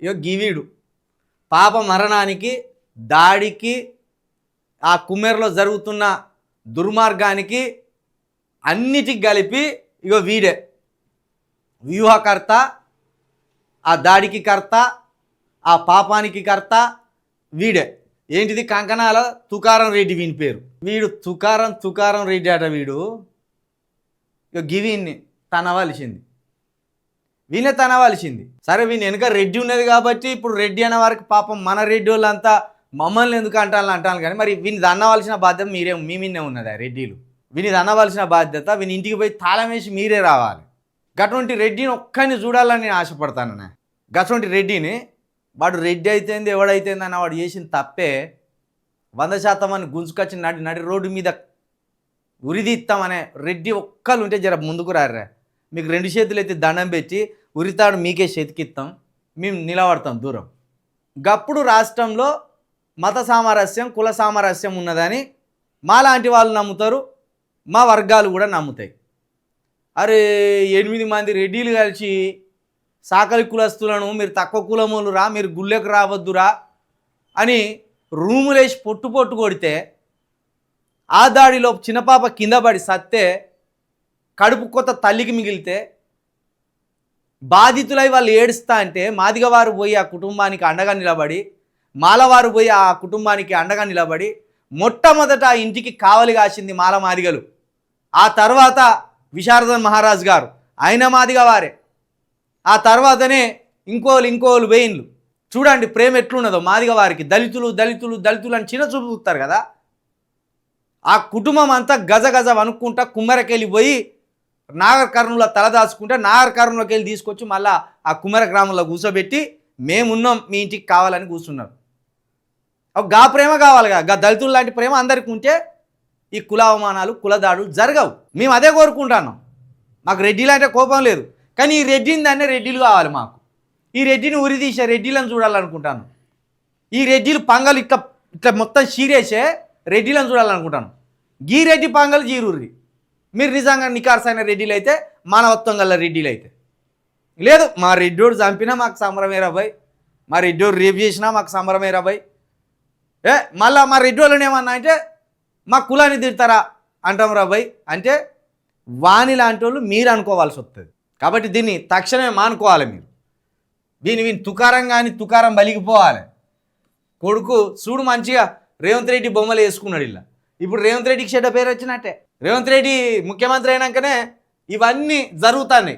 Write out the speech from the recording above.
ఇగో గివీడు పాప మరణానికి, దాడికి, ఆ కుమ్మేరలో జరుగుతున్న దుర్మార్గానికి అన్నిటికి కలిపి ఇగో వీడే వ్యూహకర్త, ఆ దాడికి కర్త, ఆ పాపానికి కర్త వీడే. ఏంటిది? కంకణాల తుకారం రెడ్డి వీని పేరు. వీడు తుకారం రెడ్డి అట. వీడు ఇక గివీన్ని తనవలసింది. సరే వీని వెనుక రెడ్డి ఉన్నది కాబట్టి ఇప్పుడు రెడ్డి అనే వారికి పాపం మన రెడ్డి వాళ్ళంతా మమ్మల్ని ఎందుకు అంటాను కానీ మరి వీని అన్నవలసిన బాధ్యత మీ మీదే ఉన్నదా? రెడ్డిలు వీని అన్నవలసిన బాధ్యత వీని ఇంటికి పోయి తాళం వేసి మీరే రావాలి. గటువంటి రెడ్డిని ఒక్కరిని చూడాలని నేను ఆశపడతాను. గటువంటి రెడ్డిని వాడు రెడ్డి అయితేంది ఎవడైతేంది అన్న వాడు చేసిన తప్పే 100% అని గుంజుకొచ్చి నడి రోడ్డు మీద ఉరిదీస్తామనే రెడ్డి ఒక్కళ్ళు ఉంటే జర ముందుకు రారా. మీకు 2 చేతులు ఎత్తి దండం పెట్టి ఉరితాడు మీకే చేతికిస్తాం, మేము నిలబడతాం దూరం. గప్పుడు రాష్ట్రంలో మత సామరస్యం, కుల సామరస్యం ఉన్నదని మాలాంటి వాళ్ళు నమ్ముతారు, మా వర్గాలు కూడా నమ్ముతాయి. అరే 8 మంది రెడ్డిలు కలిసి సాకలి కులస్తులను మీరు తక్కువ కులములురా, మీరు గుళ్ళెకు రావద్దురా అని రూములేసి పొట్టు కొడితే, ఆ దాడిలో చిన్నపాప కింద పడి సత్తే, కడుపు కొత్త తల్లికి మిగిలితే, బాధితులై వాళ్ళు ఏడుస్తా అంటే మాదిగవారు పోయి ఆ కుటుంబానికి అండగా నిలబడి, మాలవారు పోయి ఆ కుటుంబానికి అండగా నిలబడి మొట్టమొదట ఆ ఇంటికి కావలి కాసింది మాల మాదిగలు. ఆ తర్వాత విశారదన్ మహారాజ్ గారు, ఆయన మాదిగవారే. ఆ తర్వాతనే ఇంకోలు వేయిన్లు. చూడండి ప్రేమ ఎట్లున్నదో మాదిగ వారికి. దళితులు అని చిన్న చూపుతారు కదా. ఆ కుటుంబం అంతా గజ వనుక్కుంటా కుమ్మరకెళ్ళి పోయి నాగర్ కర్నూలులో తలదాచుకుంటే నాగర్ కర్నూలుకి వెళ్ళి తీసుకొచ్చి మళ్ళీ ఆ కుమ్మర గ్రామంలో కూర్చోబెట్టి మేమున్నాం మీ ఇంటికి కావాలని కూర్చున్నారు. గా ప్రేమ కావాలిగా. దళితులు లాంటి ప్రేమ అందరికీ ఉంటే ఈ కుల అవమానాలు, కులదాడులు జరగవు. మేము అదే కోరుకుంటున్నాం. మాకు రెడ్డిలు అంటే కోపం లేదు, కానీ ఈ రెడ్డిని దాన్నే రెడ్డిలు కావాలి మాకు. ఈ రెడ్డిని ఉరిదీసే రెడ్డిలను చూడాలనుకుంటాను. ఈ రెడ్డిలు పంగలు ఇట్లా మొత్తం చీరేసే రెడ్డిలను చూడాలనుకుంటాను. గీ రెడ్డి పంగలు జీరుర్రి. మీరు నిజంగా నికార్సైన రెడ్డిలు అయితే, మానవత్వం గల రెడ్డిలు అయితే. లేదు మా రెడ్డోడు చంపినా మాకు సంబరమేరా భయ్, మా రెడ్డోడు రేపు చేసినా మాకు సంబరమేరా భయ్, మళ్ళా మా రెడ్డోళ్ళని ఏమన్నా అంటే మా కులాన్ని తిడతారా అంటాం రా భయ్ అంటే వాని లాంటి వాళ్ళు మీరు అనుకోవాల్సి వస్తుంది. కాబట్టి దీన్ని తక్షణమే మానుకోవాలి మీరు. వీని తుకారం బలిగిపోవాలి. కొడుకు చూడు మంచిగా రేవంత్ రెడ్డి బొమ్మలు వేసుకున్నాడు. ఇలా ఇప్పుడు రేవంత్ రెడ్డికి చెడ్డ పేరు వచ్చినట్టే. రేవంత్ రెడ్డి ముఖ్యమంత్రి అయినాకనే ఇవన్నీ జరుగుతున్నాయి.